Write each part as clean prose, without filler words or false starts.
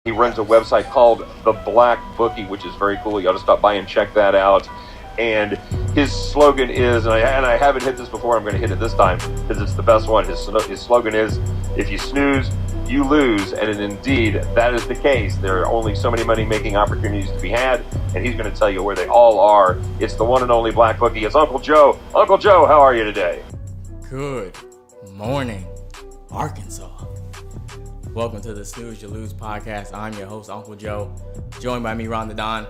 He runs a website called The Black Bookie, which is very cool. You ought to stop by and check that out. And his slogan is, and I haven't hit this before, I'm going to hit it this time because it's the best one. His slogan is, if you snooze, you lose. And indeed, that is the case. There are only so many money-making opportunities to be had, and he's going to tell you where they all are. It's the one and only Black Bookie. It's Uncle Joe. Uncle Joe, how are you today? Good morning, Arkansas. Welcome to the SnoozeYouLose podcast. I'm your host, Uncle Joe, joined by me, Ron the Don.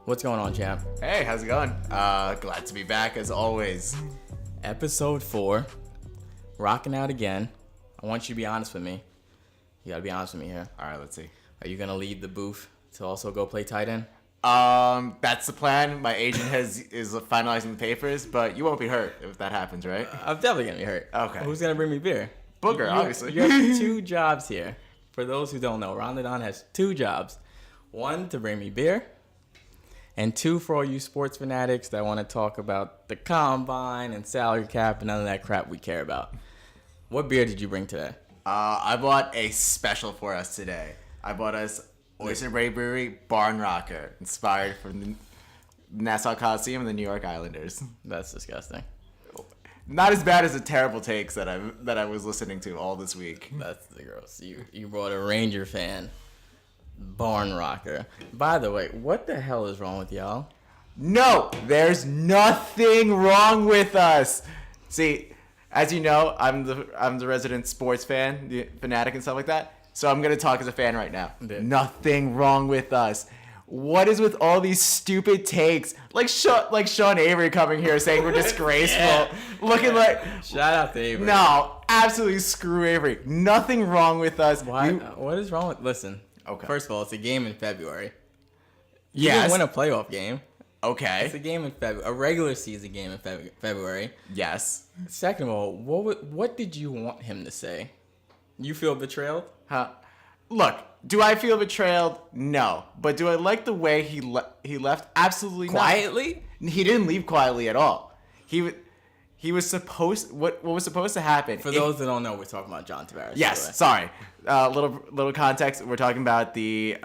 What's going on, champ? Hey, how's it going? Glad to be back as always. Episode 4, rocking out again. I want you to be honest with me. You gotta be honest with me here. All right, let's see. Are you gonna leave the booth to also go play tight end? That's the plan. My agent is finalizing the papers, but you won't be hurt if that happens, right? I'm definitely gonna be hurt. Okay. Who's gonna bring me beer? Booger, obviously. You have 2 jobs here. For those who don't know, Ron the Don has 2 jobs. 1, to bring me beer. And 2, for all you sports fanatics that want to talk about the combine and salary cap and none of that crap we care about. What beer did you bring today? I bought a special for us today. I bought us Oyster Bay Brewery Barn Rocker, inspired from the Nassau Coliseum and the New York Islanders. That's disgusting. Not as bad as the terrible takes that I was listening to all this week. That's the gross. You brought a Ranger fan. Barn Rocker. By the way, what the hell is wrong with y'all? No, there's nothing wrong with us. See, as you know, I'm the resident sports fan, the fanatic and stuff like that. So I'm gonna talk as a fan right now. Yeah. Nothing wrong with us. What is with all these stupid takes? Like Sean Avery coming here saying we're disgraceful, Yeah. looking like. Shout out to Avery. No, absolutely screw Avery. Nothing wrong with us. Why? What is wrong with? Listen. Okay. First of all, it's a game in February. You Yes. didn't win a playoff game. Okay. It's a game in February, a regular season game in February. Yes. Second of all, what did you want him to say? You feel betrayed? Huh. Look, do I feel betrayed? No. But do I like the way he left? Absolutely not. Quietly? He didn't leave quietly at all. He was supposed. What was supposed to happen? For those that don't know, we're talking about John Tavares. Yes. Sorry. Little context. We're talking about the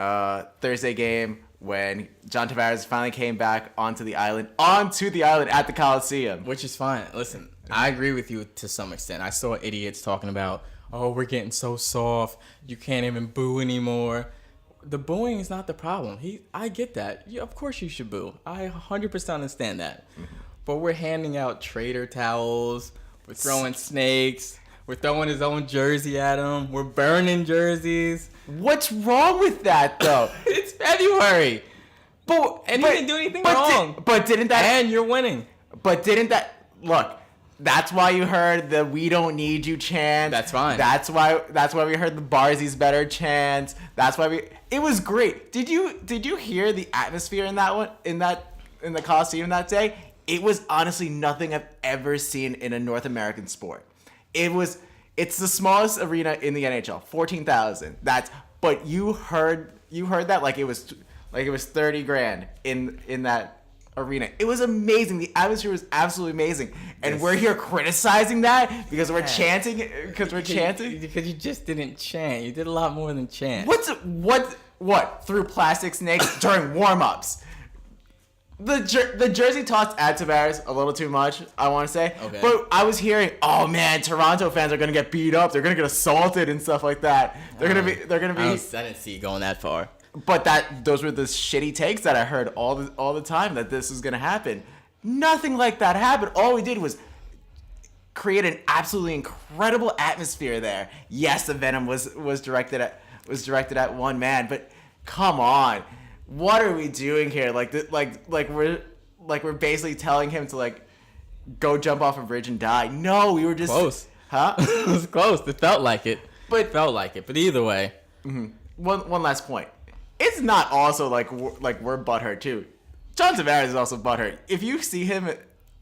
Thursday game when John Tavares finally came back onto the island at the Coliseum. Which is fine. Listen, I agree with you to some extent. I saw idiots talking about, oh, we're getting so soft. You can't even boo anymore. The booing is not the problem. I get that. Yeah, of course you should boo. I 100% understand that. But we're handing out trader towels. We're throwing snakes. We're throwing his own jersey at him. We're burning jerseys. What's wrong with that, though? It's February. He didn't do anything wrong. And you're winning. But didn't that... Look, that's why you heard the "We don't need you" chant. That's fine. That's why we heard the "Barzy's better" chant. That's why it was great. Did you hear the atmosphere in that one in the Coliseum that day? It was honestly nothing I've ever seen in a North American sport. It's the smallest arena in the NHL, 14,000. But you heard that like it was $30,000 in that arena. It was amazing. The atmosphere was absolutely amazing. And Yes. we're here criticizing that because we're chanting. Because you just didn't chant. You did a lot more than chant. What? Through plastic snakes during warm-ups. The jersey talks at Tavares a little too much, I want to say. Okay. But I was hearing, oh man, Toronto fans are gonna get beat up. They're gonna get assaulted and stuff like that. They're gonna be. I didn't see you going that far. But those were the shitty takes that I heard all the time that this was gonna happen. Nothing like that happened. All we did was create an absolutely incredible atmosphere there. Yes, the venom was directed at one man, but come on. What are we doing here? Like we're basically telling him to like go jump off a bridge and die. No, we were just close. Huh? It was close. It felt like it. But either way, one last point. It's not also like we're butthurt too. John Tavares is also butthurt. If you see him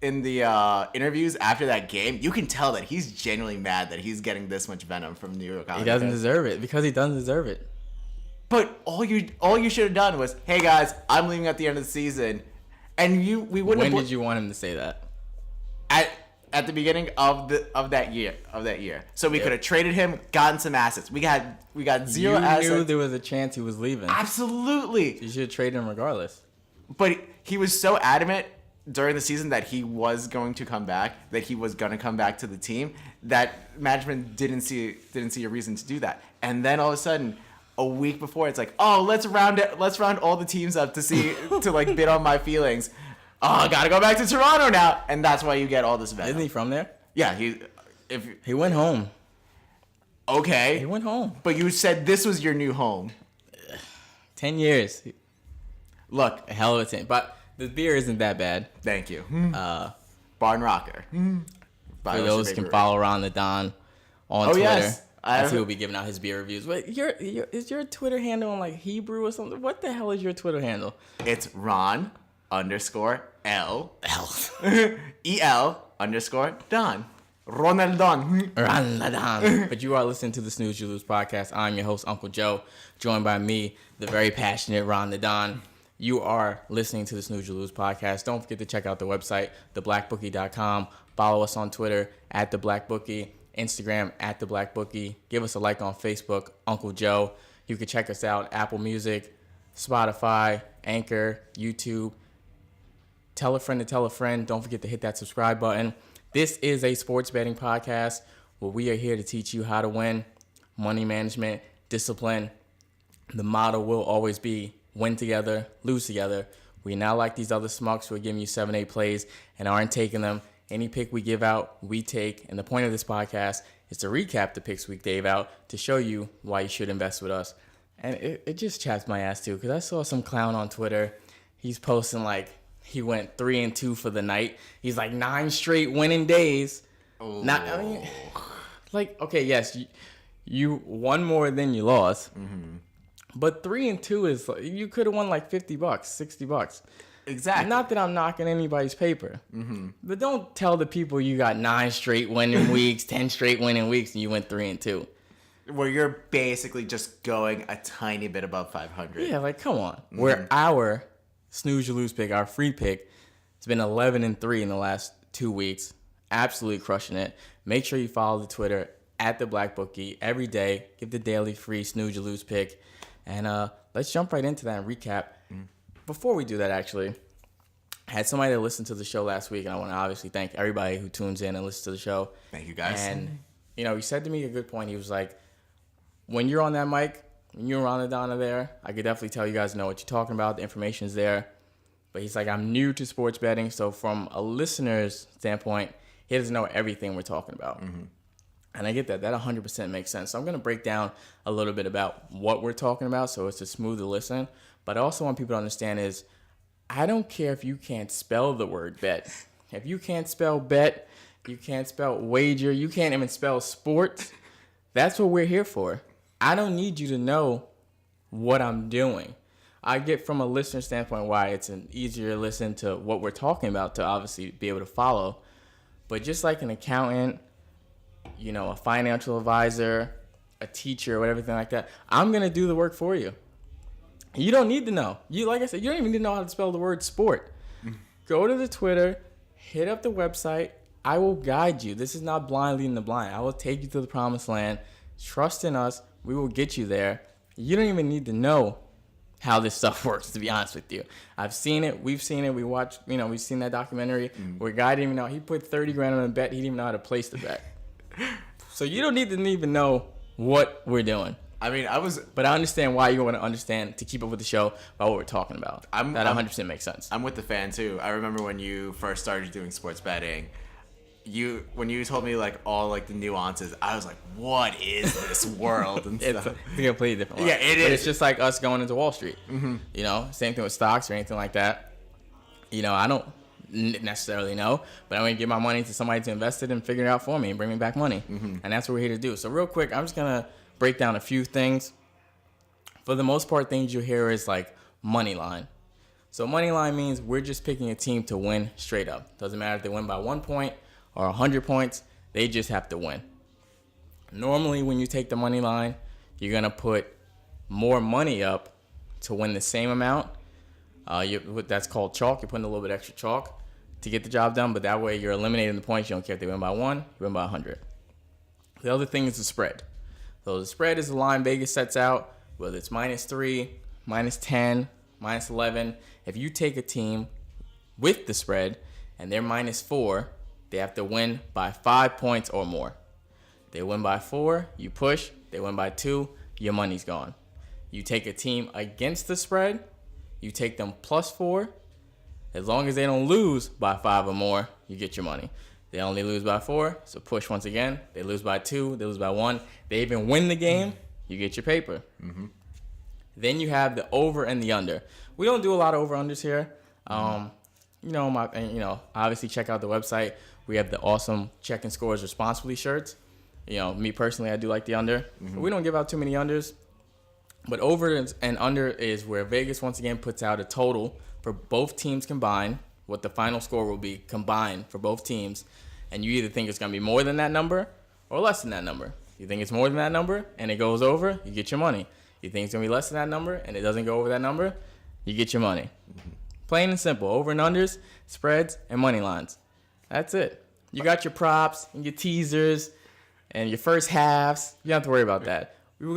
in the interviews after that game, you can tell that he's genuinely mad that he's getting this much venom from New York. He doesn't deserve it because he doesn't deserve it. But all you should have done was, hey guys, I'm leaving at the end of the season, and we wouldn't. When did you want him to say that? at the beginning of that year. So we could have traded him, gotten some assets. We got zero assets. You knew there was a chance he was leaving. Absolutely. You should have traded him regardless. But he was so adamant during the season that he was going to come back, that he was going to come back to the team, that management didn't see a reason to do that. And then all of a sudden, a week before, it's like, oh, let's round all the teams up to like bid on my feelings. Oh, I gotta go back to Toronto now, and that's why you get all this venom. Isn't he from there? Yeah, he went home. Okay, He went home. but you said this was your new home. 10 years. Look, A hell of a 10. But the beer isn't that bad. thank you, Barn Rocker. For those who can follow Ron the Don on Twitter. Yes. As he will be giving out his beer reviews. But is your Twitter handle in like Hebrew or something? What the hell is your Twitter handle? It's Ron _L EL_Don. Ronald Don. Ron the Don. But you are listening to the Snooze You Lose podcast. I'm your host, Uncle Joe, joined by me, the very passionate Ron the Don. You are listening to the Snooze You Lose podcast. Don't forget to check out the website, theblackbookie.com. Follow us on Twitter @theblackbookie. Instagram @theblackbookie. Give us a like on Facebook, Uncle Joe. You can check us out, Apple Music, Spotify, Anchor, YouTube. Tell a friend to tell a friend. Don't forget to hit that subscribe button. This is a sports betting podcast where we are here to teach you how to win, money management, discipline. The motto will always be win together, lose together. We're not like these other smucks who are giving you 7-8 plays and aren't taking them. Any pick we give out, we take. And the point of this podcast is to recap the picks we gave out to show you why you should invest with us. And it just chaps my ass too, because I saw some clown on Twitter. He's posting like he went 3-2 for the night. He's like 9 straight winning days. Oh. I mean, like, okay, yes, you won more than you lost. Mm-hmm. But 3-2 is, you could have won like $50, $60. Exactly. Not that I'm knocking anybody's paper, but don't tell the people you got 9 straight winning weeks, 10 straight winning weeks, and you went 3-2. Where you're basically just going a tiny bit above 500. Yeah, like come on. Where our Snooze You Lose pick, our free pick, it's been 11-3 in the last 2 weeks. Absolutely crushing it. Make sure you follow the Twitter @theblackbookie every day. Give the daily free Snooze You Lose pick, and let's jump right into that and recap. Before we do that, actually, I had somebody that listened to the show last week, and I want to obviously thank everybody who tunes in and listens to the show. Thank you, guys. And, you know, he said to me a good point. He was like, when you're on that mic, when you're on the Donna there, I could definitely tell you guys know what you're talking about. The information's there. But he's like, I'm new to sports betting, so from a listener's standpoint, he doesn't know everything we're talking about. And I get that. That 100% makes sense. So I'm going to break down a little bit about what we're talking about so it's a smoother listen. But I also want people to understand is I don't care if you can't spell the word bet. If you can't spell bet, you can't spell wager, you can't even spell sports, that's what we're here for. I don't need you to know what I'm doing. I get from a listener standpoint why it's an easier listen to what we're talking about to obviously be able to follow. But just like an accountant, you know, a financial advisor, a teacher, or everything like that, I'm going to do the work for you. You don't need to know. Like I said, you don't even need to know how to spell the word sport. Go to the Twitter, hit up the website. I will guide you. This is not blind leading the blind. I will take you to the promised land. Trust in us. We will get you there. You don't even need to know how this stuff works, to be honest with you. I've seen it. We've seen it. We watched, we've seen that documentary where a guy didn't even know. He put 30 grand on a bet. He didn't even know how to place the bet. So you don't need to even know what we're doing. But I understand why you want to understand to keep up with the show about what we're talking about. That 100% makes sense. I'm with the fan too. I remember when you first started doing sports betting, when you told me like all like the nuances, I was like, what is this world? And It's a completely different world. Yeah, it is. But it's just like us going into Wall Street. Same thing with stocks or anything like that. I don't necessarily know, but I'm going to give my money to somebody to invest it and figure it out for me and bring me back money. And that's what we're here to do. So real quick, I'm just going to break down a few things. For the most part, things you hear is like money line. So money line means we're just picking a team to win straight up. Doesn't matter if they win by 1 point or 100 points, they just have to win. Normally, when you take the money line, you're going to put more money up to win the same amount. That's called chalk. You're putting a little bit extra chalk to get the job done, but that way you're eliminating the points. You don't care if they win by 1, you win by 100. The other thing is the spread. So the spread is the line Vegas sets out, whether it's -3, -10, -11. If you take a team with the spread and they're -4, they have to win by 5 points or more. They win by 4, you push. They win by 2, your money's gone. You take a team against the spread, you take them +4. As long as they don't lose by 5 or more, you get your money. They only lose by 4, so push once again. They lose by 2, they lose by 1. They even win the game, you get your paper. Mm-hmm. Then you have the over and the under. We don't do a lot of over-unders here. Obviously check out the website. We have the awesome Checking Scores Responsibly shirts. Me personally, I do like the under. Mm-hmm. We don't give out too many unders. But over and under is where Vegas once again puts out a total for both teams combined, what the final score will be combined for both teams. And you either think it's going to be more than that number or less than that number. You think it's more than that number and it goes over, you get your money. You think it's going to be less than that number and it doesn't go over that number, you get your money. Mm-hmm. Plain and simple. Over and unders, spreads, and money lines. That's it. You got your props and your teasers and your first halves. You don't have to worry about that. We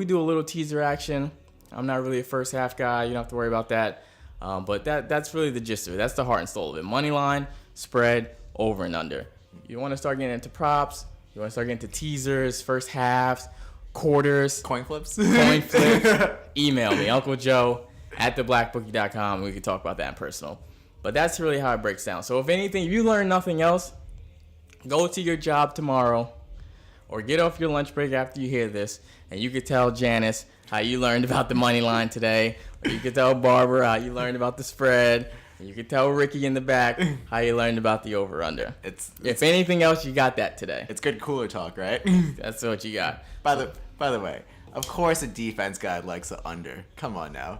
do a little teaser action. I'm not really a first half guy. You don't have to worry about that. But that's really the gist of it. That's the heart and soul of it. Money line, spread, over and under. You want to start getting into props. You want to start getting into teasers, first halves, quarters. Coin flips. Email me, Uncle Joe @theblackbookie.com. We can talk about that in personal. But that's really how it breaks down. So if anything, if you learn nothing else, go to your job tomorrow or get off your lunch break after you hear this, and you could tell Janice how you learned about the money line today, or you could tell Barbara how you learned about the spread, and you could tell Ricky in the back how you learned about the over-under. If anything else, you got that today. It's good cooler talk, right? That's what you got. By the way, of course a defense guy likes the under. Come on now.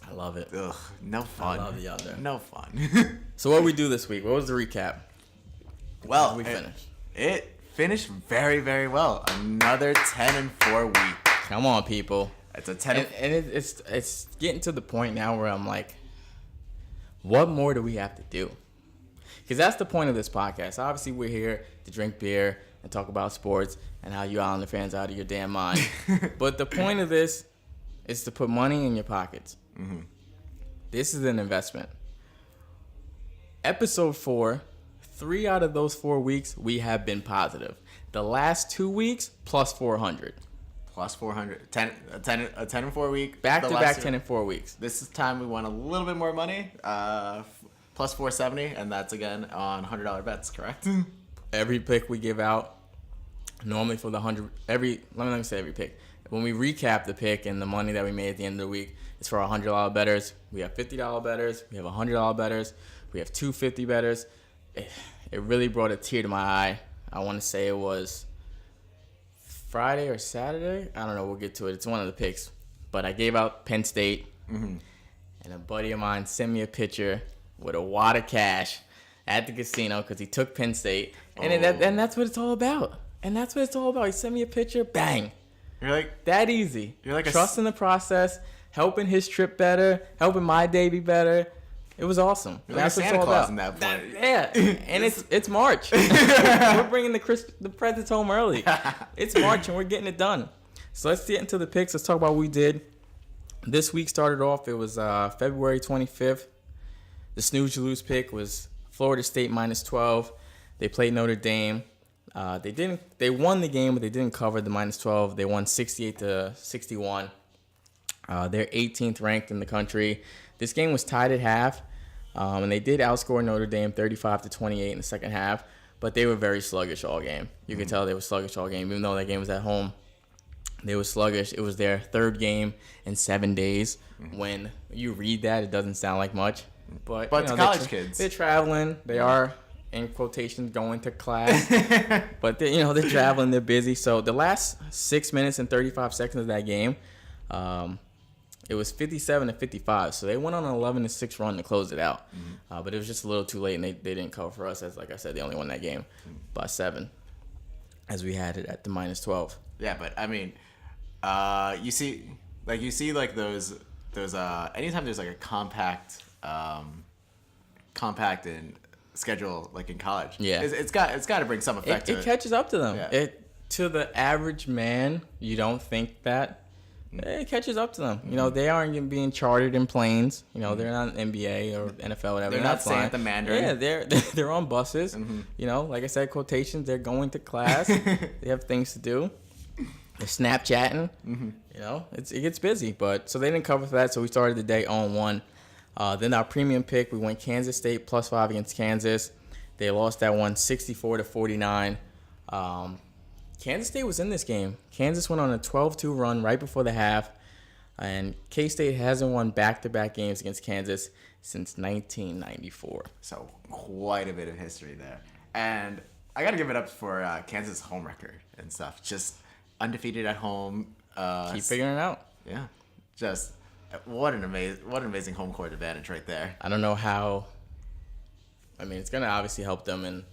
I love it. Ugh, no fun. I love the under. No fun. So what did we do this week? What was the recap? Well, we finished. It finished very, very well. Another 10-4 week. Come on, people. It's a 10. And it's getting to the point now where I'm like, what more do we have to do? Because that's the point of this podcast. Obviously, we're here to drink beer and talk about sports and how you Islander fans out of your damn mind. But the point of this is to put money in your pockets. Mm-hmm. This is an investment. Episode 4, 3 out of those 4 weeks, we have been positive. The last 2 weeks, plus 400. Plus 400. A 10-4 week. Back-to-back 10-4 weeks. This time we won a little bit more money. Plus 470, and that's again on $100 bets, correct? Every pick we give out, normally for the 100, let me say every pick. When we recap the pick and the money that we made at the end of the week, it's for our $100 bettors. We have $50 bettors. We have $100 bettors. We have 250 bettors. It really brought a tear to my eye. I want to say it was Friday or Saturday. I don't know. We'll get to it. It's one of the picks. But I gave out Penn State, and a buddy of mine sent me a picture with a wad of cash at the casino because he took Penn State. And that's what it's all about. And that's what it's all about. He sent me a picture. Bang. You're like that easy. You're like trusting the process, helping his trip better, helping my day be better. It was awesome. You're like Santa Claus in that point. Yeah, and it's March. We're bringing the presents home early. It's March and we're getting it done. So let's get into the picks. Let's talk about what we did. This week started off. It was February 25th. The SnoozeYouLose pick was Florida State -12. They played Notre Dame. They won the game, but they didn't cover the -12. They won 68-61. They're 18th ranked in the country. This game was tied at half, and they did outscore Notre Dame 35-28 in the second half, but they were very sluggish all game. You could tell they were sluggish all game, even though that game was at home. They were sluggish. It was their third game in 7 days. When you read that, it doesn't sound like much, but it's college kids. They're traveling. They are, in quotations, going to class, but they're traveling. They're busy. So the last 6 minutes and 35 seconds of that game, it was 57-55. So they went on an 11-6 run to close it out, but it was just a little too late, and they didn't cover for us. As like I said, they only won that game by 7, as we had it at the -12. Yeah, but I mean, you see like those anytime there's like a compact and schedule like in college. Yeah. It's got to bring some effect to It it. catches up to them. Yeah. To the average man, you don't think that. It catches up to them. You know, they aren't even being chartered in planes. You know, they're not in NBA or NFL, whatever. They're not flying. saying the Mandarin. Yeah, they're on buses. You know, like I said, quotations. They're going to class. They have things to do. They're Snapchatting. You know, it gets busy. But so they didn't cover for that. So we started the day 0-1. Then our premium pick, we went Kansas State +5 against Kansas. They lost that one 64-49. Kansas State was in this game. Kansas went on a 12-2 run right before the half, and K-State hasn't won back-to-back games against Kansas since 1994. So quite a bit of history there. And I got to give it up for Kansas' home record and stuff. Just undefeated at home. Keep figuring it out. Yeah. Just what an amazing home court advantage right there. I don't know how. I mean, it's going to obviously help them and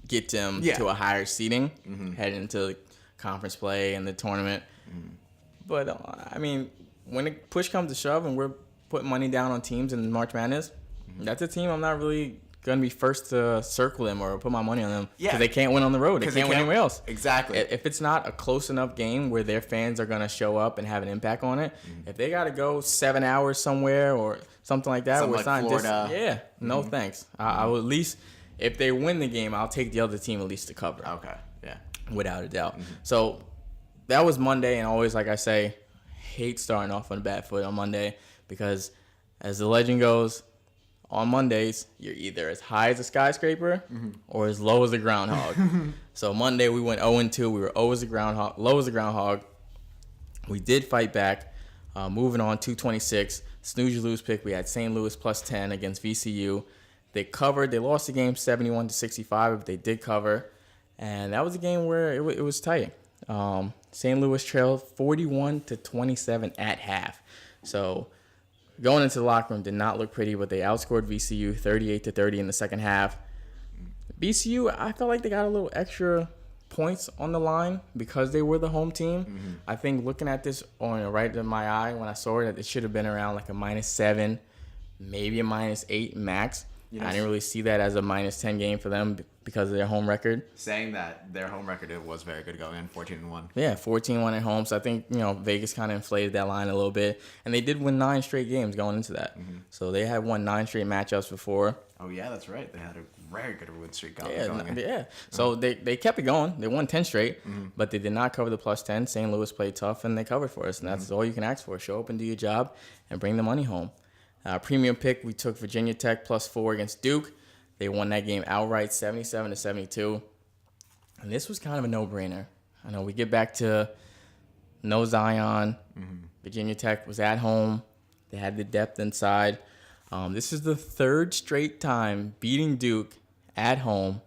get them to a higher seeding heading into conference play and the tournament. But, I mean, when it push comes to shove and we're putting money down on teams in March Madness, that's a team I'm not really going to be first to circle them or put my money on them because they can't win on the road. They can't win anywhere else. Exactly. If it's not a close enough game where their fans are going to show up and have an impact on it, if they got to go 7 hours somewhere or something like that, where it's not Florida. No thanks. I will at least, if they win the game, I'll take the other team at least to cover. Okay, yeah. Without a doubt. So that was Monday, and always, like I say, hate starting off on a bad foot on Monday because, as the legend goes, on Mondays, you're either as high as a skyscraper or as low as a groundhog. So Monday, we went 0-2. We were low as a groundhog. We did fight back. Moving on, 226. SnoozeYouLose pick. We had St. Louis +10 against VCU. They covered. They lost the game 71-65, but they did cover. And that was a game where it was tight. St. Louis trailed 41-27 at half. So going into the locker room did not look pretty, but they outscored VCU 38-30 in the second half. VCU, I felt like they got a little extra points on the line because they were the home team. I think looking at this right in my eye when I saw it, it should have been around like a -7, maybe a -8 max. I didn't really see that as a -10 game for them because of their home record. Saying that their home record was very good going in, 14-1. Yeah, 14-1 at home. So I think, Vegas kind of inflated that line a little bit. And they did win 9 straight games going into that. So they had won 9 straight matchups before. Oh, yeah, that's right. They had a very good win streak going. Yeah. So they kept it going. They won 10 straight, but they did not cover the +10. St. Louis played tough, and they covered for us. And that's all you can ask for. Show up and do your job and bring the money home. Premium pick, we took Virginia Tech +4 against Duke. They won that game outright, 77-72. And this was kind of a no-brainer. I know we get back to no Zion. Virginia Tech was at home. They had the depth inside. This is the 3rd straight time beating Duke at home,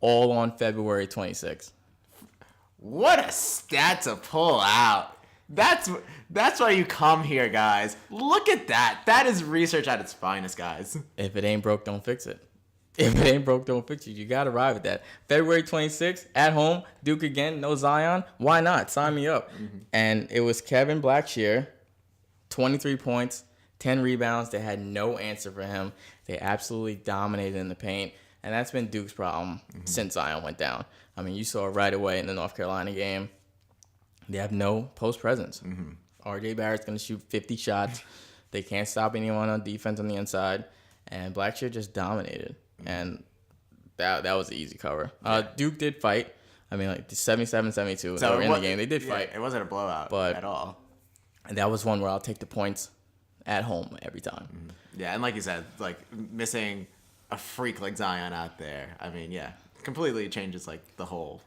all on February 26th. What a stat to pull out. That's why you come here, guys. Look at that. That is research at its finest, guys. If it ain't broke, don't fix it. If it ain't broke, don't fix it. You got to ride with that. February 26th, at home, Duke again, no Zion. Why not? Sign me up. And it was Kevin Blackshear, 23 points, 10 rebounds. They had no answer for him. They absolutely dominated in the paint. And that's been Duke's problem since Zion went down. I mean, you saw it right away in the North Carolina game. They have no post presence. R.J. Barrett's going to shoot 50 shots. They can't stop anyone on defense on the inside. And Blackshear just dominated. And that was an easy cover. Duke did fight. I mean, like 77-72. They were in the game. They did fight. It wasn't a blowout at all. And that was one where I'll take the points at home every time. Yeah, and like you said, like missing a freak like Zion out there. I mean, yeah, completely changes like the whole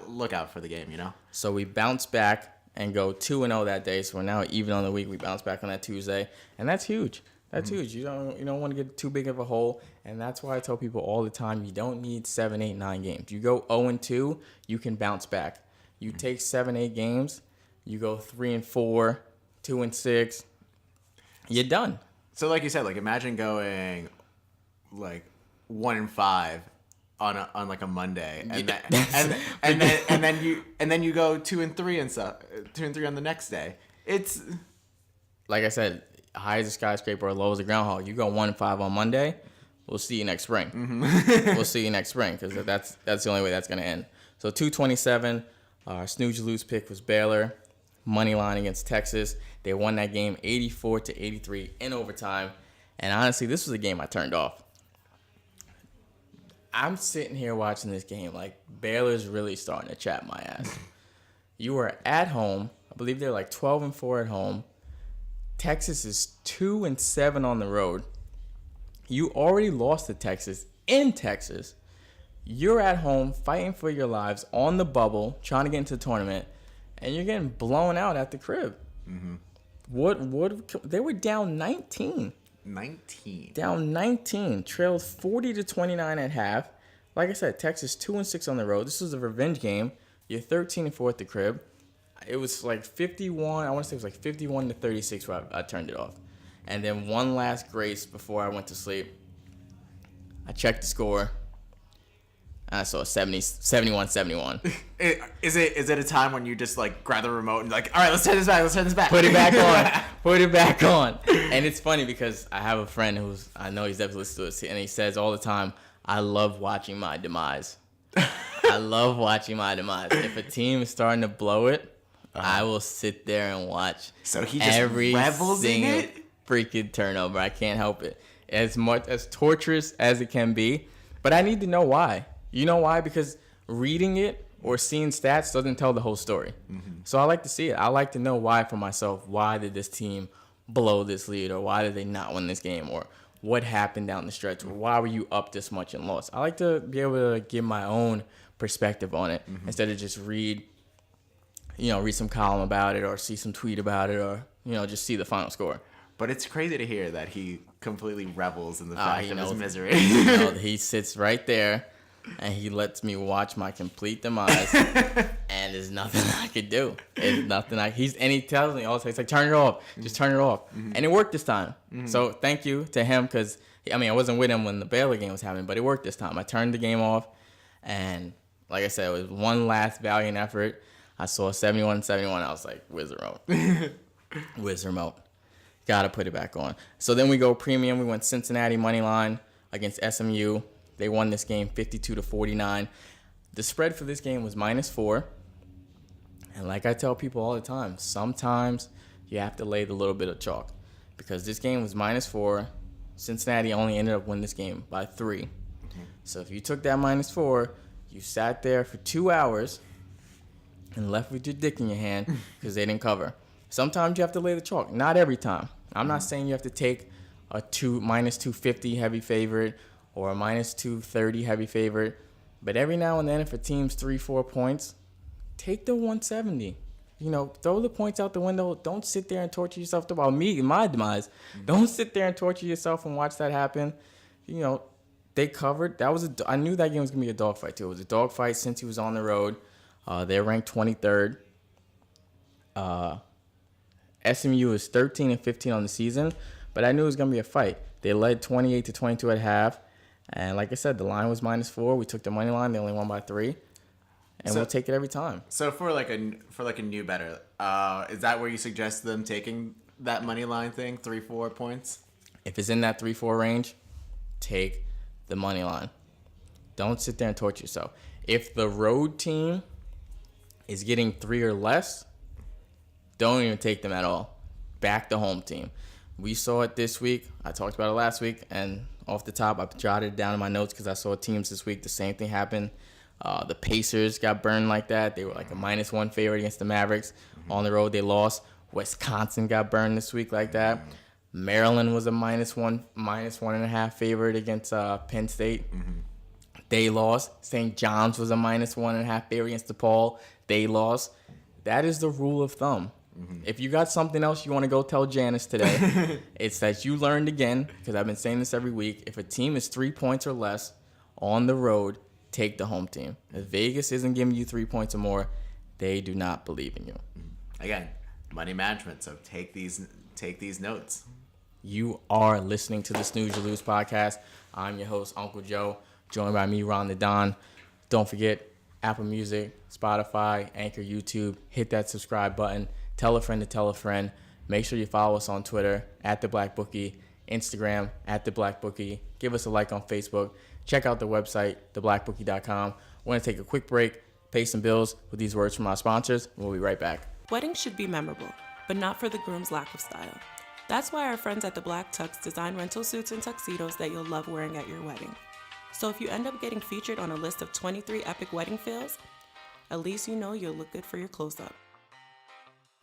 look out for the game, So we bounced back and go 2-0 that day. So we're now even on the week. We bounce back on that Tuesday, and that's huge. That's huge. You don't want to get too big of a hole, and that's why I tell people all the time, you don't need 7, 8, 9 games. You go 0-2, you can bounce back. You take 7, 8 games, you go 3-4, 2-6, you're done. So like you said, like imagine going like 1-5 on like a Monday, and then you go 2-3 and stuff, 2-3 on the next day. It's like I said, high as a skyscraper or low as a groundhog. You go 1-5 on Monday, we'll see you next spring. We'll see you next spring because that's the only way that's going to end. So 227, our SnoozeYouLose pick was Baylor. Money line against Texas. They won that game 84-83 in overtime. And honestly, this was a game I turned off. I'm sitting here watching this game like Baylor's really starting to chap my ass. You were at home. I believe they're like 12-4 at home. Texas is 2-7 on the road. You already lost to Texas in Texas. You're at home fighting for your lives on the bubble, trying to get into the tournament, and you're getting blown out at the crib. Mm-hmm. What? They were down 19. 19. Down 19. Trailed 40-29 at half. Like I said, Texas 2-6 on the road. This was a revenge game. You're 13-4 at the crib. It was like 51. I want to say it was like 51-36 where I turned it off. And then one last grace before I went to sleep. I checked the score. And I saw 71-71. Is it a time when you just like grab the remote and like, all right, let's turn this back. Put it back on. Put it back on. And it's funny because I have a friend I know he's definitely listening to this, and he says all the time, I love watching my demise. I love watching my demise. If a team is starting to blow it, I will sit there and watch. So he just every revels in single it? freaking turnover. I can't help it. As much as torturous as it can be, but I need to know why. You know why? Because reading it or seeing stats doesn't tell the whole story. Mm-hmm. So I like to see it. I like to know why for myself. Why did this team blow this lead? Or why did they not win this game? Or what happened down the stretch? Or why were you up this much and lost? I like to be able to give my own perspective on it instead of just read some column about it or see some tweet about it or, just see the final score. But it's crazy to hear that he completely revels in the fact of his misery. He sits right there. And he lets me watch my complete demise, and there's nothing I could do. It's nothing he tells me all the time, he's like, turn it off, just turn it off. Mm-hmm. And it worked this time. Mm-hmm. So thank you to him because, I wasn't with him when the Baylor game was happening, but it worked this time. I turned the game off, and like I said, it was one last valiant effort. I saw 71-71. I was like, where's the remote? Where's the remote? Gotta put it back on. So then we go premium. We went Cincinnati money line against SMU. They won this game 52-49. The spread for this game was -4. And like I tell people all the time, sometimes you have to lay the little bit of chalk. Because this game was -4. Cincinnati only ended up winning this game by 3. Mm-hmm. So if you took that -4, you sat there for 2 hours and left with your dick in your hand because they didn't cover. Sometimes you have to lay the chalk. Not every time. I'm not saying you have to take a -250 heavy favorite or a -230 heavy favorite. But every now and then, if a team's 3-4 points, take the 170. Throw the points out the window. Don't sit there and torture yourself about my demise. Don't sit there and torture yourself and watch that happen. They covered. I knew that game was going to be a dogfight, too. It was a dogfight since he was on the road. They're ranked 23rd. SMU is 13-15 on the season, but I knew it was going to be a fight. They led 28-22 at half. And like I said, the line was -4. We took the money line. They only won by 3. And we'll take it every time. So for a new bettor, is that where you suggest them taking that money line thing, 3-4 points? If it's in that 3-4 range, take the money line. Don't sit there and torture yourself. If the road team is getting 3 or less, don't even take them at all. Back the home team. We saw it this week. I talked about it last week, and off the top, I jotted it down in my notes because I saw teams this week. The same thing happened. The Pacers got burned like that. They were like a -1 favorite against the Mavericks. Mm-hmm. On the road, they lost. Wisconsin got burned this week like that. Mm-hmm. Maryland was a -1.5 favorite against Penn State. Mm-hmm. They lost. St. John's was a -1.5 favorite against DePaul. They lost. That is the rule of thumb. Mm-hmm. If you got something else you want to go tell Janice today, it's that you learned again, because I've been saying this every week, if a team is 3 points or less on the road, take the home team. If Vegas isn't giving you 3 points or more, they do not believe in you. Again, money management, so take these notes. You are listening to the Snooze You Lose podcast. I'm your host, Uncle Joe, joined by me, Ron the Don. Don't forget, Apple Music, Spotify, Anchor, YouTube. Hit that subscribe button. Tell a friend to tell a friend. Make sure you follow us on Twitter at The Black Bookie, Instagram at The Black Bookie. Give us a like on Facebook. Check out the website, theblackbookie.com. We're going to take a quick break, pay some bills with these words from our sponsors. We'll be right back. Weddings should be memorable, but not for the groom's lack of style. That's why our friends at the Black Tux design rental suits and tuxedos that you'll love wearing at your wedding. So if you end up getting featured on a list of 23 epic wedding fails, at least you know you'll look good for your close-up.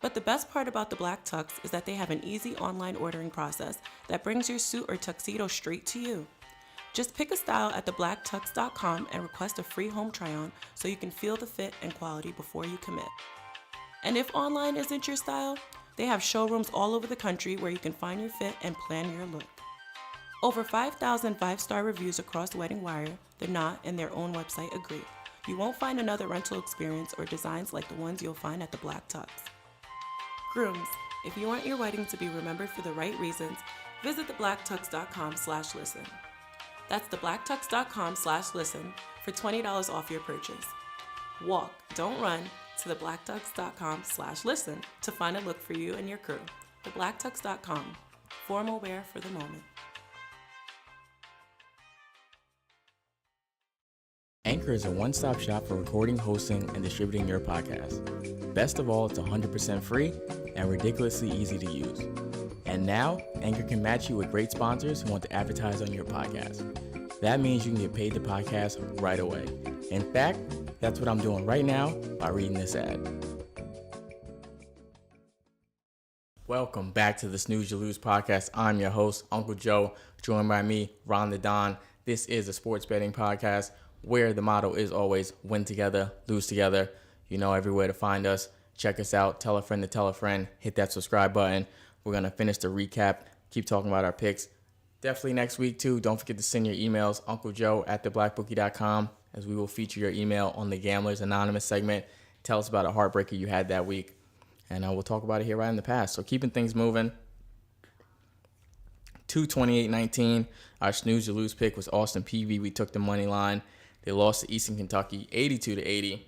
But the best part about the Black Tux is that they have an easy online ordering process that brings your suit or tuxedo straight to you. Just pick a style at thebblacktux.com and request a free home try-on so you can feel the fit and quality before you commit. And if online isn't your style, they have showrooms all over the country where you can find your fit and plan your look. Over 5,000 5-star reviews across Wedding Wire, The Knot, and their own website agree. You won't find another rental experience or designs like the ones you'll find at the Black Tux. Grooms, if you want your wedding to be remembered for the right reasons, visit thebblacktux.com/listen. That's thebblacktux.com/listen for $20 off your purchase. Walk, don't run to thebblacktux.com/listen to find a look for you and your crew. Thebblacktux.com, formal wear for the moment. Anchor is a one-stop shop for recording, hosting, and distributing your podcast. Best of all, it's 100% free and ridiculously easy to use. And now, Anchor can match you with great sponsors who want to advertise on your podcast. That means you can get paid to podcast right away. In fact, that's what I'm doing right now by reading this ad. Welcome back to the Snooze You Lose podcast. I'm your host, Uncle Joe, joined by me, Ron the Don. This is a sports betting podcast where the motto is always win together, lose together. You know everywhere to find us. Check us out. Tell a friend to tell a friend. Hit that subscribe button. We're going to finish the recap. Keep talking about our picks. Definitely next week, too. Don't forget to send your emails, unclejoe@theblackbookie.com, as we will feature your email on the Gamblers Anonymous segment. Tell us about a heartbreaker you had that week, and we'll talk about it here right in the past. So keeping things moving. 228-19. Our Snooze You Lose pick was Austin Peay. We took the money line. They lost to Eastern Kentucky, 82-80.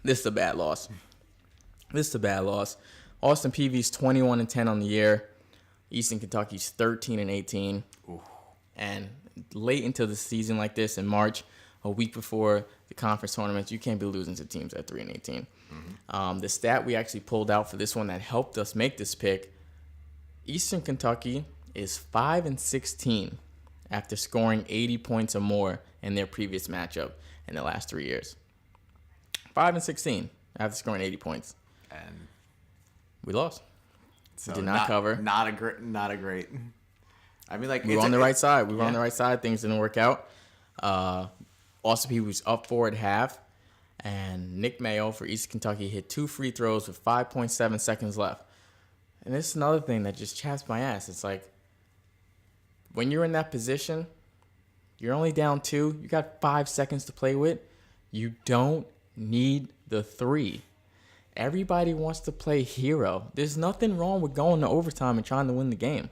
This is a bad loss. Austin Peay's 21-10 on the year. Eastern Kentucky's 13-18. Ooh. And late into the season like this in March, a week before the conference tournaments, you can't be losing to teams at 3-18. Mm-hmm. The stat we actually pulled out for this one that helped us make this pick, Eastern Kentucky is 5-16 after scoring 80 points or more in their previous matchup in the last 3 years. 5-16 after scoring 80 points. And we lost. so we did not cover. Not a great. I mean, like, we were on the right side. We were on the right side. Things didn't work out. Austin Peay was up 4 at half, and Nick Mayo for East Kentucky hit 2 free throws with 5.7 seconds left. And this is another thing that just chaps my ass. It's like, when you're in that position, you're only down 2. You got 5 seconds to play with. You don't need the 3. Everybody wants to play hero. There's nothing wrong with going to overtime and trying to win the game,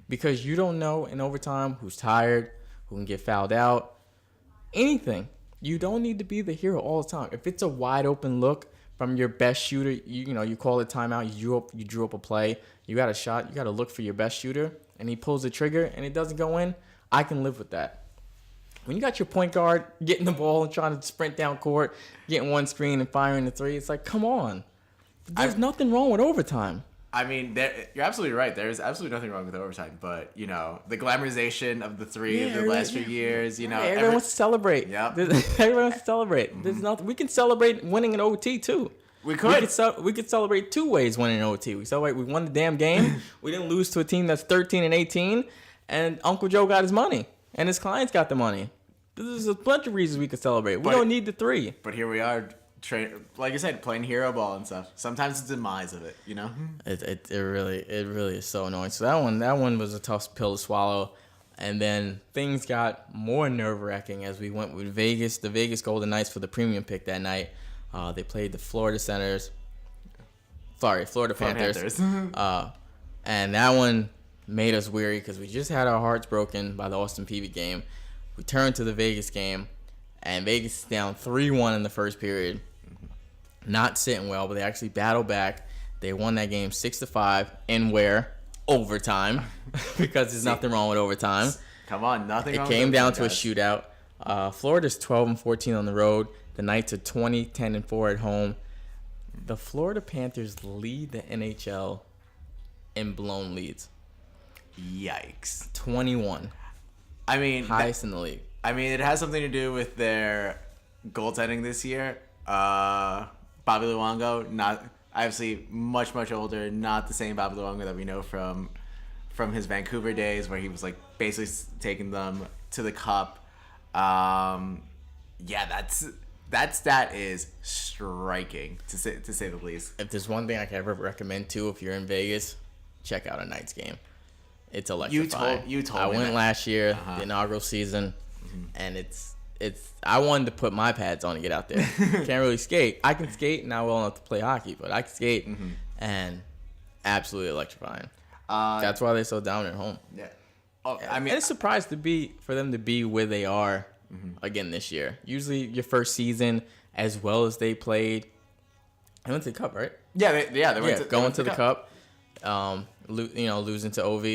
because you don't know in overtime who's tired, who can get fouled out, anything. You don't need to be the hero all the time. If it's a wide open look from your best shooter, you call a timeout, you drew up a play, you got a shot, you got to look for your best shooter, and he pulls the trigger and it doesn't go in, I can live with that. When you got your point guard getting the ball and trying to sprint down court, getting one screen and firing the 3, it's like, come on. There's nothing wrong with overtime. I mean, you're absolutely right. There's absolutely nothing wrong with overtime. But, the glamorization of the 3 of the last few years, everyone wants to celebrate. Yep. Everyone wants to celebrate. Mm-hmm. There's nothing. We can celebrate winning an OT, too. We could. We could celebrate 2 ways winning an OT. We celebrate we won the damn game. We didn't lose to a team that's 13-18. And Uncle Joe got his money. And his clients got the money. There's a bunch of reasons we could celebrate. We don't need the 3. But here we are, like I said, playing hero ball and stuff. Sometimes it's the demise of it, It really is so annoying. So that one was a tough pill to swallow. And then things got more nerve-wracking as we went with Vegas, the Vegas Golden Knights for the premium pick that night. They played the Florida Panthers. And that one made us weary because we just had our hearts broken by the Austin Peay game. We turned to the Vegas game, and Vegas is down 3-1 in the first period. Not sitting well, but they actually battled back. They won that game 6-5 in overtime because there's nothing wrong with overtime. Come on, nothing. It came down to a shootout. Florida's 12-14 on the road. The Knights are 20-10-4 at home. The Florida Panthers lead the NHL in blown leads. Yikes. 21. I mean, highest in the league. I mean, it has something to do with their goaltending this year. Bobby Luongo, not obviously much older, not the same Bobby Luongo that we know from his Vancouver days, where he was like basically taking them to the cup. That stat is striking to say the least. If there's one thing I can ever recommend too, if you're in Vegas, check out a Knights game. It's electrifying. You told me. I went last year, the inaugural season, and it's. I wanted to put my pads on and get out there. Can't really skate. I can skate, not well enough to play hockey, but I can skate, and absolutely electrifying. That's why they're so down at home. Yeah. Oh, I mean, and it's surprised for them to be where they are again this year. Usually, your first season, as well as they played, they went to the cup, right? Yeah, they went going to the cup. Losing to OV.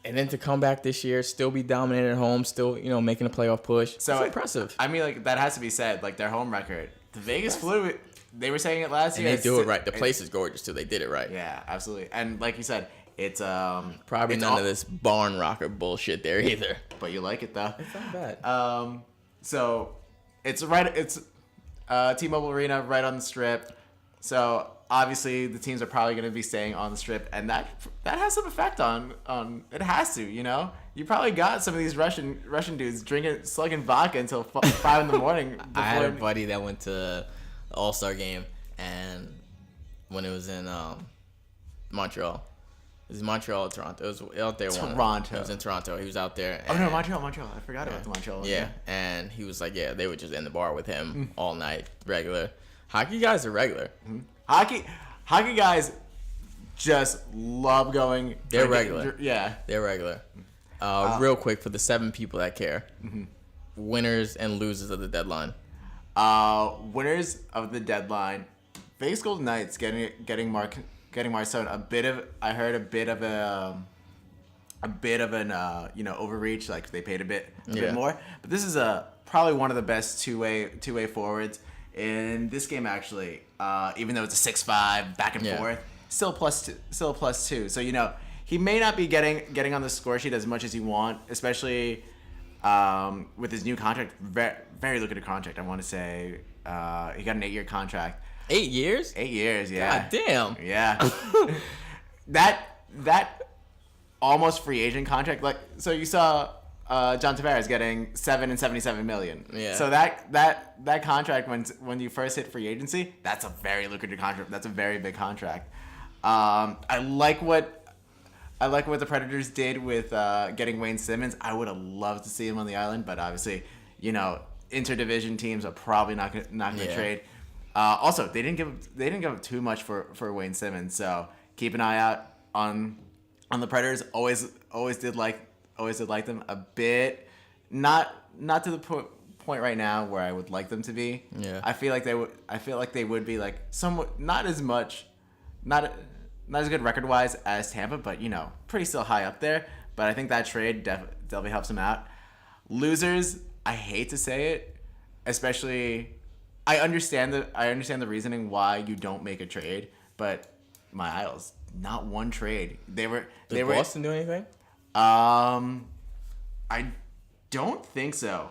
And then to come back this year, still be dominated at home, still, making a playoff push. So it's impressive. I mean, like, that has to be said. Like, their home record. The Vegas Flu, they were saying it last year. And they do it right. The place is gorgeous, too. They did it right. Yeah, absolutely. And like you said, it's... Probably none of this barn rocker bullshit there either. But you like it, though. It's not bad. So, it's T-Mobile Arena, right on the Strip. So... Obviously, the teams are probably going to be staying on the Strip, and that has some effect on it has to, You probably got some of these Russian dudes slugging vodka until 5 in the morning. I had a buddy that went to the All-Star game, and when it was in Montreal. It was Montreal or Toronto. It was out there. Toronto. It was in Toronto. He was out there. Oh, no, Montreal. I forgot about the Montreal. Yeah, and he was like, they were just in the bar with him all night, regular. Hockey guys are regular. Mm-hmm. Hockey guys just love going. They're regular. Yeah. They're regular. Real quick, for the 7 people that care, winners and losers of the deadline. Winners of the deadline. Vegas Golden Knights getting Marcin a bit of an overreach. Like, they paid a bit more. But this is probably one of the best two-way forwards in this game, actually. Even though it's a 6-5 back and forth, still plus two. So he may not be getting on the score sheet as much as you want, especially with his new contract. Very lucrative contract. I want to say he got an 8-year contract. 8 years? 8 years, yeah. God damn. Yeah. that almost free agent contract. Like, so you saw John Tavares getting $7 and $77 million. Yeah. So that contract when you first hit free agency, that's a very lucrative contract. That's a very big contract. I like what the Predators did with getting Wayne Simmons. I would have loved to see him on the island, but obviously, interdivision teams are probably not gonna trade. Also, they didn't give up too much for Wayne Simmons. So keep an eye out on the Predators. Always did like them a bit, not to the point right now where I would like them to be. Yeah. I feel like they would be like somewhat not as good record wise as Tampa, but pretty still high up there. But I think that trade definitely helps them out. Losers, I hate to say it, especially I understand the reasoning why you don't make a trade, but my Isles, not one trade. Did Boston do anything? I don't think so.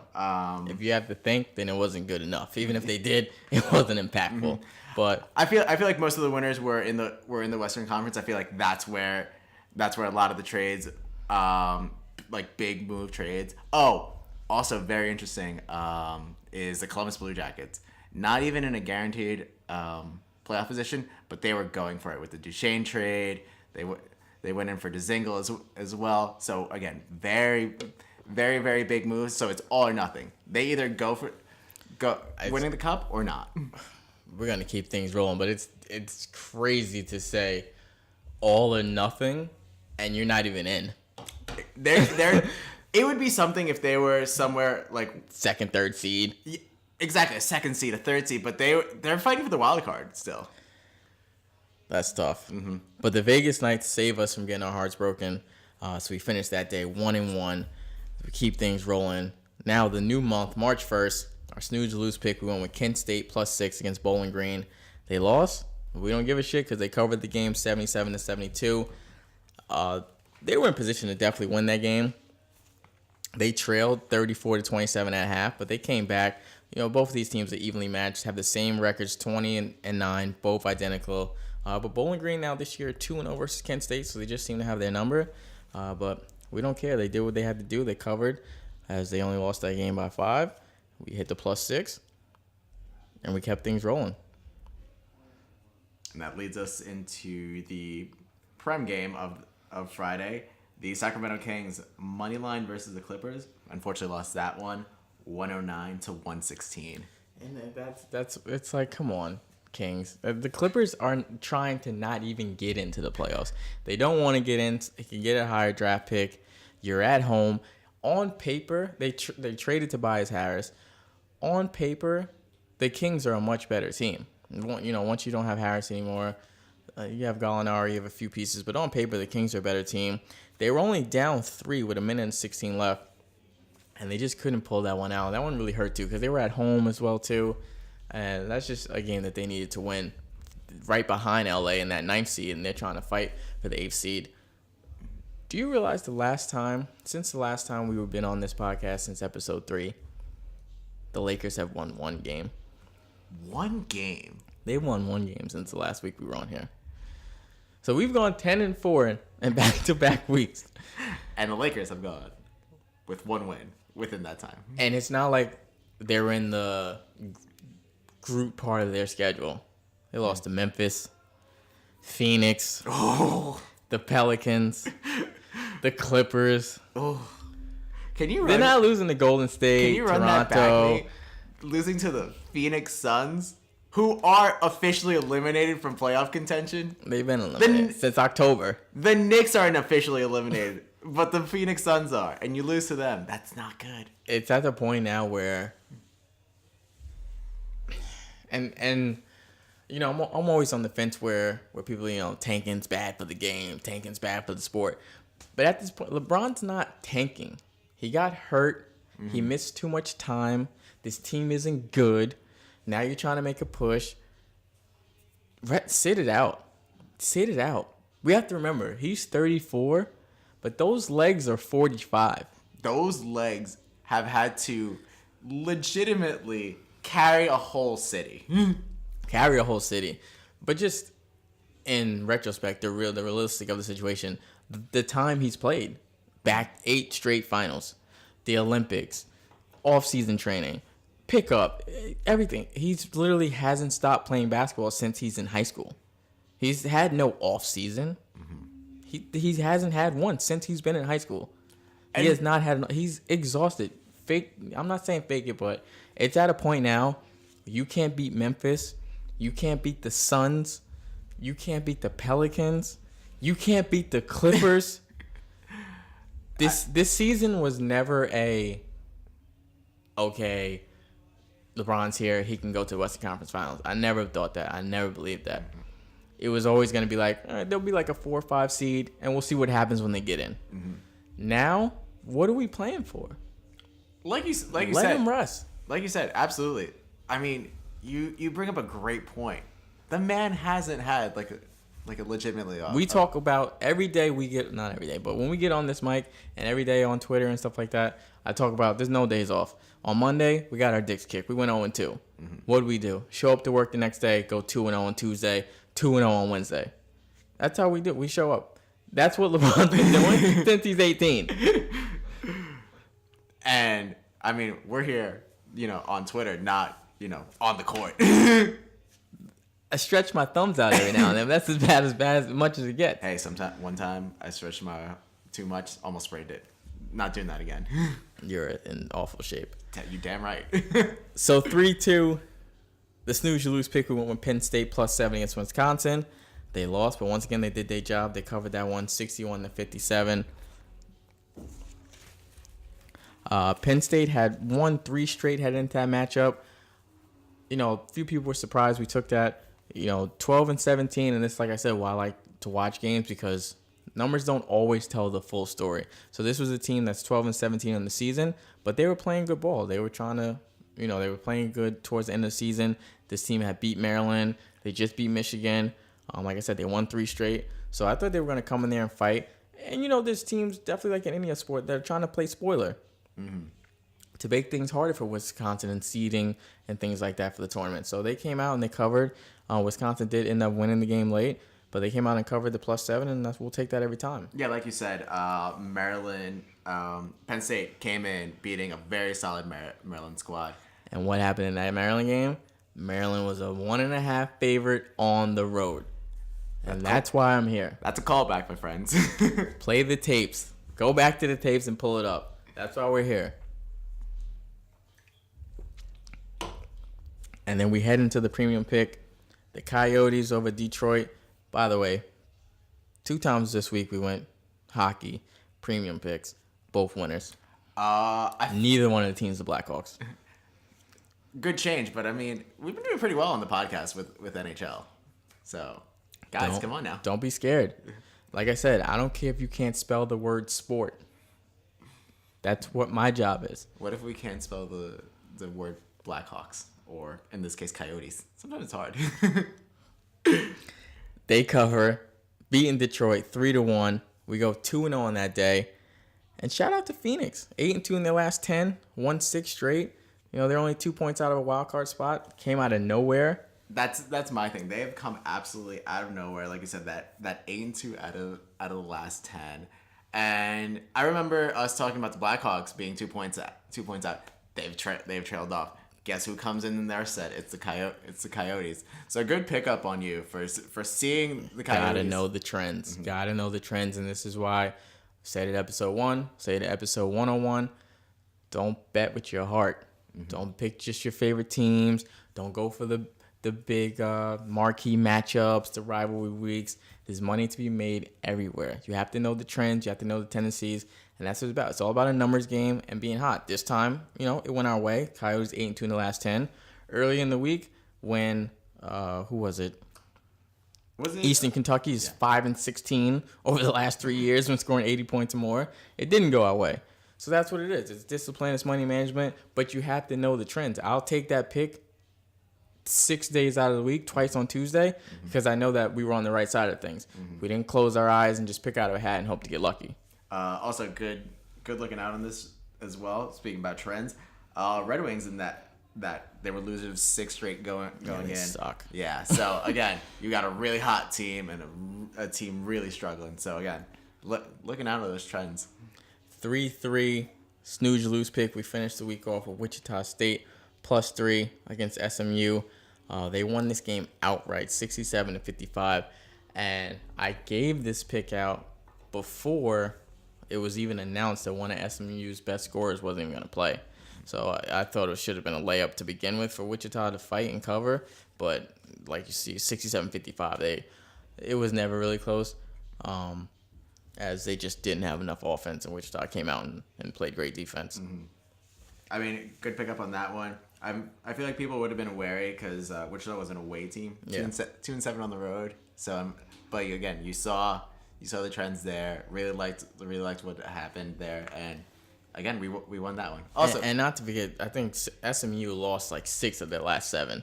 If you have to think, then it wasn't good enough. Even if they did, it wasn't impactful. But I feel like most of the winners were in the Western Conference. I feel like that's where a lot of the trades, like big move trades. Oh, also very interesting, is the Columbus Blue Jackets. Not even in a guaranteed playoff position, but they were going for it with the Duchesne trade. They went in for Dzingel as well. So again, very, very, very big moves. So it's all or nothing. They either go winning the cup or not. We're gonna keep things rolling, but it's crazy to say all or nothing, and you're not even in. It would be something if they were somewhere like second, third seed. Exactly, a second seed, a third seed, but they're fighting for the wild card still. That's tough. Mm-hmm. But the Vegas Knights save us from getting our hearts broken. So we finished that day 1-1. We keep things rolling. Now the new month, March 1st, our SnoozeYouLose pick, we went with Kent State +6 against Bowling Green. They lost. We don't give a shit because they covered the game 77-72. They were in position to definitely win that game. They trailed 34-27 at half, but they came back. Both of these teams are evenly matched, have the same records, 20-9, both identical. But Bowling Green now this year 2-0 versus Kent State, so they just seem to have their number. But we don't care. They did what they had to do. They covered, as they only lost that game by 5. We hit the +6, and we kept things rolling. And that leads us into the prem game of Friday. The Sacramento Kings money line versus the Clippers. Unfortunately, lost that one, 109-116. And it's like, come on, Kings. The Clippers are trying to not even get into the playoffs. They don't want to get in. They can get a higher draft pick. You're at home. On paper, they traded Tobias Harris. On paper, the Kings are a much better team. Once you don't have Harris anymore, you have Gallinari, you have a few pieces. But on paper, the Kings are a better team. They were only down 3 with 1:16 left, and they just couldn't pull that one out. That one really hurt, too, because they were at home as well, too. And that's just a game that they needed to win right behind LA in that 9th seed, and they're trying to fight for the 8th seed. Do you realize since the last time we've been on this podcast, since episode 3, the Lakers have won 1 game? 1 game? They've won 1 game since the last week we were on here. So we've gone 10-4 in back-to-back weeks. And the Lakers have gone with 1 win within that time. And it's not like they're in the group part of their schedule. They lost to Memphis, Phoenix, the Pelicans, the Clippers. They're not losing to Golden State, Can you run Toronto. that back, Nate? Losing to the Phoenix Suns, who are officially eliminated from playoff contention. They've been eliminated since October. The Knicks aren't officially eliminated, but the Phoenix Suns are, and you lose to them. That's not good. It's at the point now where, and I'm always on the fence where people, tanking's bad for the game, tanking's bad for the sport. But at this point, LeBron's not tanking. He got hurt. Mm-hmm. He missed too much time. This team isn't good. Now you're trying to make a push. Sit it out. Sit it out. We have to remember, he's 34, but those legs are 45. Those legs have had to legitimately carry a whole city. Carry a whole city. But just in retrospect, the realistic of the situation, the time he's played, back 8 straight finals, the Olympics, off-season training, pickup, everything. He's literally hasn't stopped playing basketball since he's in high school. He's had no off-season. Mm-hmm. He hasn't had one since he's been in high school. He has not had. He's exhausted. I'm not saying fake it, but it's at a point now. You can't beat Memphis. You can't beat the Suns. You can't beat the Pelicans. You can't beat the Clippers. This season was never okay, LeBron's here, he can go to the Western Conference Finals. I never thought that. I never believed that. Mm-hmm. It was always going to be like, all right, there'll be like a 4 or 5 seed, and we'll see what happens when they get in. Mm-hmm. Now, what are we playing for? Like you said, let him rest. Like you said, absolutely. I mean, you bring up a great point. The man hasn't had like a legitimately off. We talk about every day not every day, but when we get on this mic and every day on Twitter and stuff like that, I talk about there's no days off. On Monday, we got our dicks kicked. We went 0-2. Mm-hmm. What did we do? Show up to work the next day, go 2-0 on Tuesday, 2-0 on Wednesday. That's how we do. We show up. That's what LeBron's been doing since he's 18. And, I mean, we're here, on Twitter, not, on the court. I stretch my thumbs out every now and then. That's as much as it gets. Hey, one time I stretched my too much, almost sprained it. Not doing that again. You're in awful shape. You damn right. So 3-2, the SnoozeYouLose pick. We went with Penn State +7 against Wisconsin. They lost, but once again they did their job. They covered that one, 61-57. Penn State had won 3 straight heading into that matchup. A few people were surprised we took that. 12-17, and it's like I said, why I like to watch games because numbers don't always tell the full story. So this was a team that's 12-17 in the season, but they were playing good ball. They were trying to, they were playing good towards the end of the season. This team had beat Maryland. They just beat Michigan. Like I said, they won 3 straight. So I thought they were going to come in there and fight. And, there's teams definitely like in any sport that are trying to play spoiler to make things harder for Wisconsin and seeding and things like that for the tournament. So they came out and they covered. Wisconsin did end up winning the game late, but they came out and covered the +7, and we'll take that every time. Yeah, like you said, Maryland, Penn State came in beating a very solid Maryland squad. And what happened in that Maryland game? Maryland was a 1.5 favorite on the road. And that's why I'm here. That's a callback, my friends. Play the tapes. Go back to the tapes and pull it up. That's why we're here. And then we head into the premium pick. The Coyotes over Detroit. By the way, 2 times this week we went hockey, premium picks, both winners. Neither one of the teams the Blackhawks. Good change, but I mean, we've been doing pretty well on the podcast with NHL. So, guys, come on now. Don't be scared. Like I said, I don't care if you can't spell the word sport. That's what my job is. What if we can't spell the word Blackhawks? Or, in this case, Coyotes. Sometimes it's hard. They cover, beating Detroit 3-1. We go 2-0 on that day. And shout out to Phoenix. 8-2 in their last 10. Won 6 straight. They're only 2 points out of a wild card spot. Came out of nowhere. That's my thing. They have come absolutely out of nowhere. Like you said, that 8-2 out of the last 10. And I remember us talking about the Blackhawks being 2 points out. They've trailed off. Guess who comes in their set? It's the Coyotes. So a good pickup on you for seeing the Coyotes. Gotta know the trends. Mm-hmm. Gotta know the trends, and this is why I said it episode 1, say it episode 101. Don't bet with your heart. Mm-hmm. Don't pick just your favorite teams. Don't go for the big marquee matchups, the rivalry weeks. There's money to be made everywhere. You have to know the trends. You have to know the tendencies. And that's what it's about. It's all about a numbers game and being hot. This time, it went our way. Coyotes 8-2 in the last 10. Early in the week when, who was it? Eastern Kentucky is 5-16 over the last 3 years when scoring 80 points or more. It didn't go our way. So that's what it is. It's discipline, it's money management, but you have to know the trends. I'll take that pick 6 days out of the week, twice on Tuesday, because I know that we were on the right side of things. We didn't close our eyes and just pick out of a hat and hope to get lucky. Also, good looking out on this as well. Speaking about trends, Red Wings in that they were losing 6 straight going in. Suck. Yeah. So again, you got a really hot team and a team really struggling. So again, looking out on those trends. 3-3 SnoozeYouLose pick. We finished the week off with Wichita State +3 against SMU. They won this game outright, 67-55, and I gave this pick out before it was even announced that one of SMU's best scorers wasn't even going to play. So I thought it should have been a layup to begin with for Wichita to fight and cover. But like you see, 67-55, it was never really close, as they just didn't have enough offense, and Wichita came out and played great defense. Mm-hmm. I mean, good pickup on that one. I feel like people would have been wary because Wichita was an away team, 2-7 on the road. So, but again, you saw the trends there. Really liked what happened there, and again, we won that one. Also, and not to forget, I think SMU lost like 6 of their last 7.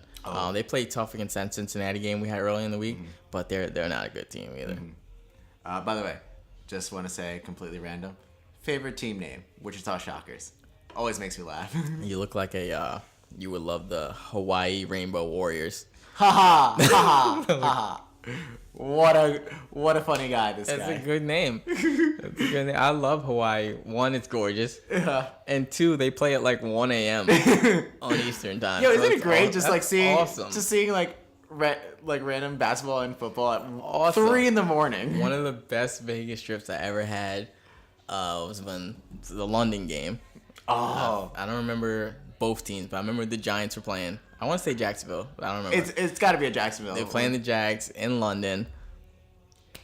They played tough against that Cincinnati game we had early in the week, but they're not a good team either. Mm-hmm. By the way, just want to say, completely random, favorite team name: Wichita Shockers. Always makes me laugh. You look like you would love the Hawaii Rainbow Warriors. Ha ha ha ha. What a funny guy this guy. That's a good name. I love Hawaii. 1, it's gorgeous. Yeah. And 2, they play at like 1 a.m. on Eastern time. Yo, isn't it great? Seeing like random basketball and football at 3 in the morning. One of the best Vegas trips I ever had was when the London game. Oh. I don't remember both teams, but I remember the Giants were playing. I want to say Jacksonville, but I don't remember. It's got to be a Jacksonville. They're playing the Jags in London.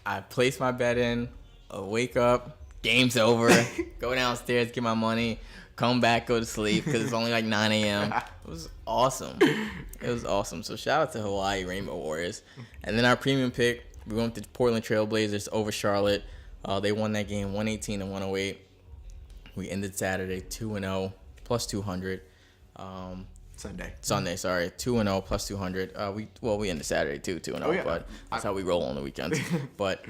I placed my bet in. I wake up, game's over. Go downstairs, get my money, come back, go to sleep because it's only like 9 a.m. It was awesome. It was awesome. So shout out to Hawaii Rainbow Warriors. And then our premium pick, we went to Portland Trailblazers over Charlotte. They won that game 118-108. We ended Saturday 2-0 plus 200. Sunday, sorry, 2-0 plus 200. We ended Saturday too 2-0, but that's how we roll on the weekends. But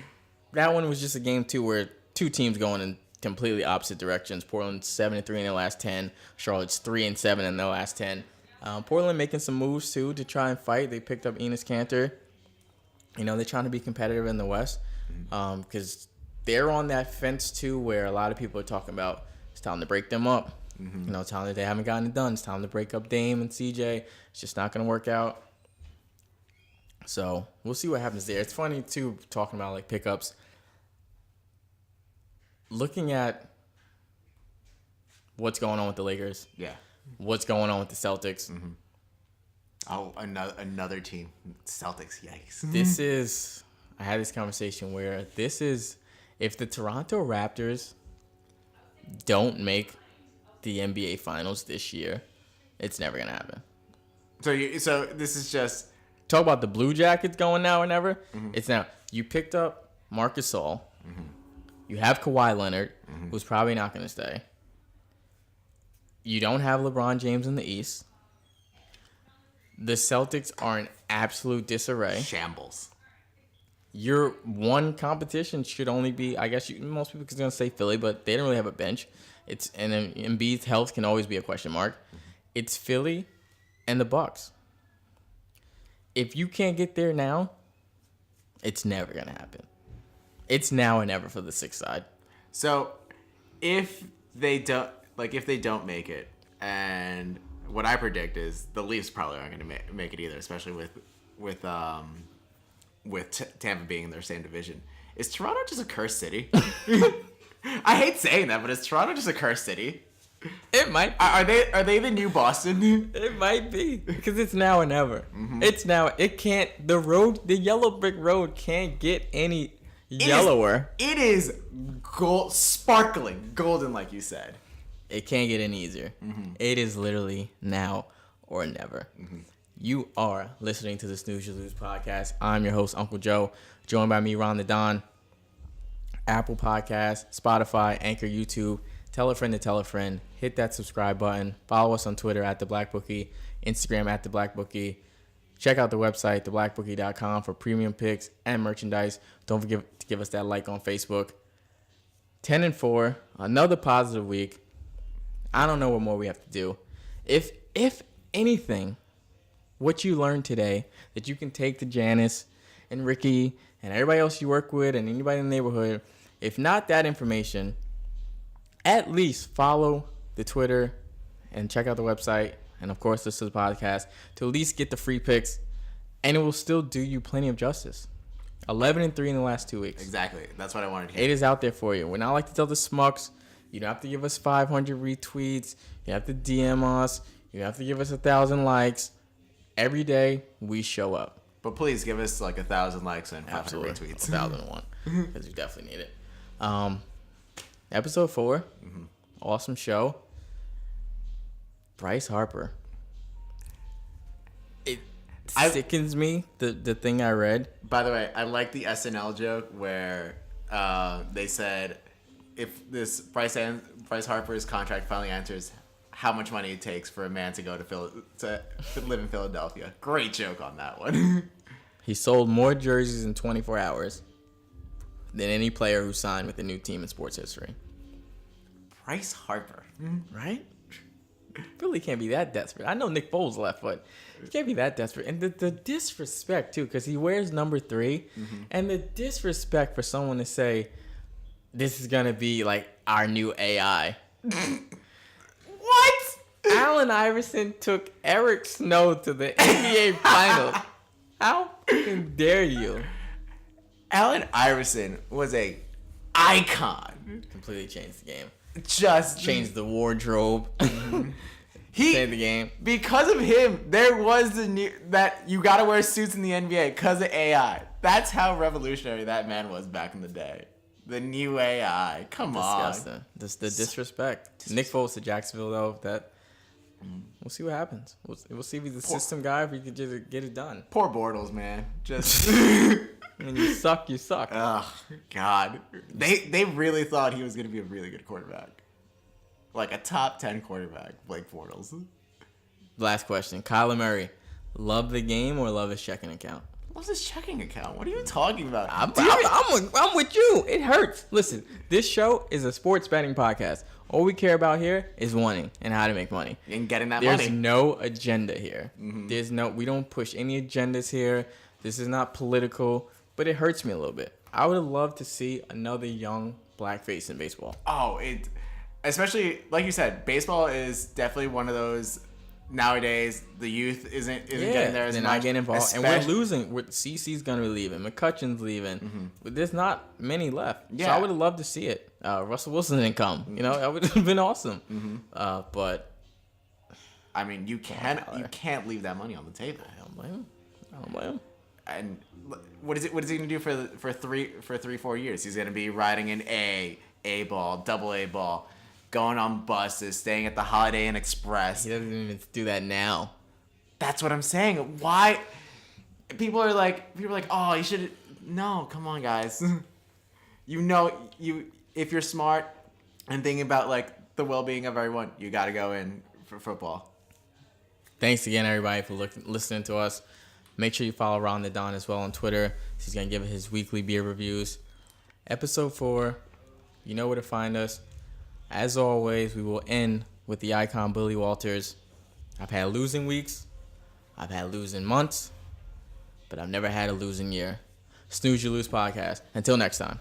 that one was just a game too where two teams going in completely opposite directions. Portland's 7-3 in their last 10. Charlotte's 3-7 in their last 10. Portland making some moves too to try and fight. They picked up Enes Kanter. You know, they're trying to be competitive in the West because they're on that fence too where a lot of people are talking about it's time to break them up. You know, time that they haven't gotten it done. It's time to break up Dame and CJ. It's just not going to work out. So we'll see what happens there. It's funny too talking about like pickups. Looking at what's going on with the Lakers. Yeah. What's going on with the Celtics. Oh, another team. Celtics, yikes. I had this conversation where if the Toronto Raptors don't make the NBA Finals this year, it's never going to happen. So this is just... Talk about the Blue Jackets going now or never. It's now. You picked up Marc Gasol. You have Kawhi Leonard, who's probably not going to stay. You don't have LeBron James in the East. The Celtics are in absolute disarray. Shambles. Your one competition should only be, I guess most people are going to say Philly, but they don't really have a bench. And then Embiid's health can always be a question mark. It's Philly and the Bucks. If you can't get there now, it's never going to happen. It's now or never for the sixth side. So if they don't make it, and what I predict is the Leafs probably aren't going to make it either, especially with Tampa being in their same division. Is Toronto just a cursed city? I hate saying that, but is Toronto just a cursed city? It might be. Are they the new Boston? It might be because it's now or never. It's now. It can't. The yellow brick road can't get any yellower. It is sparkling golden, like you said. It can't get any easier. It is literally now or never. You are listening to the Snooze You Lose podcast. I'm your host, Uncle Joe, joined by me, Ron the Don. Apple Podcasts, Spotify, Anchor, YouTube. Tell a friend to tell a friend. Hit that subscribe button. Follow us on Twitter at @TheBlackBookie, Instagram at @TheBlackBookie. Check out the website, theblackbookie.com, for premium picks and merchandise. Don't forget to give us that like on Facebook. 10-4, another positive week. I don't know what more we have to do. If anything, what you learned today that you can take to Janice and Ricky and everybody else you work with and anybody in the neighborhood, if not that information, at least follow the Twitter and check out the website and, of course, listen to the podcast to at least get the free picks, and it will still do you plenty of justice. 11-3 in the last 2 weeks. Exactly. That's what I wanted to hear. It is out there for you. We're not like to tell the smucks. You don't have to give us 500 retweets. You have to DM us. You have to give us 1,000 likes. Every day, we show up. But please give us like 1,000 likes and 500 retweets. 1,001, because we definitely need it. Episode 4, awesome show. Bryce Harper. It sickens me, the thing I read. By the way, I like the SNL joke where they said if this Bryce Harper's contract finally enters, how much money it takes for a man to go to live in Philadelphia. Great joke on that one. He sold more jerseys in 24 hours than any player who signed with a new team in sports history. Bryce Harper. Right? Really can't be that desperate. I know Nick Foles left, but he can't be that desperate. And the disrespect, too, because he wears number 3. And the disrespect for someone to say, this is going to be like our new AI. What? Allen Iverson took Eric Snow to the NBA Finals. How fucking dare you? Allen Iverson was a icon. Completely changed the game. Just changed the wardrobe. Changed the game. Because of him, there was that you gotta wear suits in the NBA because of AI. That's how revolutionary that man was back in the day. The new AI. Come on. Disgusting. The disrespect. Nick Foles to Jacksonville, though, we'll see what happens. We'll see if he's a system guy, if he could just get it done. Poor Bortles, man. Just. When you suck, you suck. Oh, God. They really thought he was going to be a really good quarterback. Like a top 10 quarterback, Blake Bortles. Last question. Kyler Murray, love the game or love his checking account? What's his checking account? What are you talking about? I'm with you. It hurts. Listen, this show is a sports betting podcast. All we care about here is winning and how to make money. And getting that There's money. There's no agenda here. Mm-hmm. We don't push any agendas here. This is not political, but it hurts me a little bit. I would have loved to see another young black face in baseball. Oh, especially like you said, baseball is definitely one of those. Nowadays, the youth isn't getting there as much. They're not getting involved. And we're losing. CC's going to be leaving. McCutcheon's leaving. Mm-hmm. But there's not many left. Yeah. So I would have loved to see it. Russell Wilson didn't come. Mm-hmm. That would have been awesome. Mm-hmm. But I mean, you can't leave that money on the table. I don't blame him. And what is he going to do for 3-4 years? He's going to be riding an A ball, double A ball. Going on buses, staying at the Holiday Inn Express. He doesn't even do that now. That's what I'm saying. Why? People are like, oh, you should. No, come on, guys. If you're smart and thinking about like the well-being of everyone, you got to go in for football. Thanks again, everybody, for listening to us. Make sure you follow Ron the Don as well on Twitter. He's gonna give his weekly beer reviews. Episode 4. You know where to find us. As always, we will end with the icon Billy Walters. I've had losing weeks. I've had losing months. But I've never had a losing year. Snooze You Lose podcast. Until next time.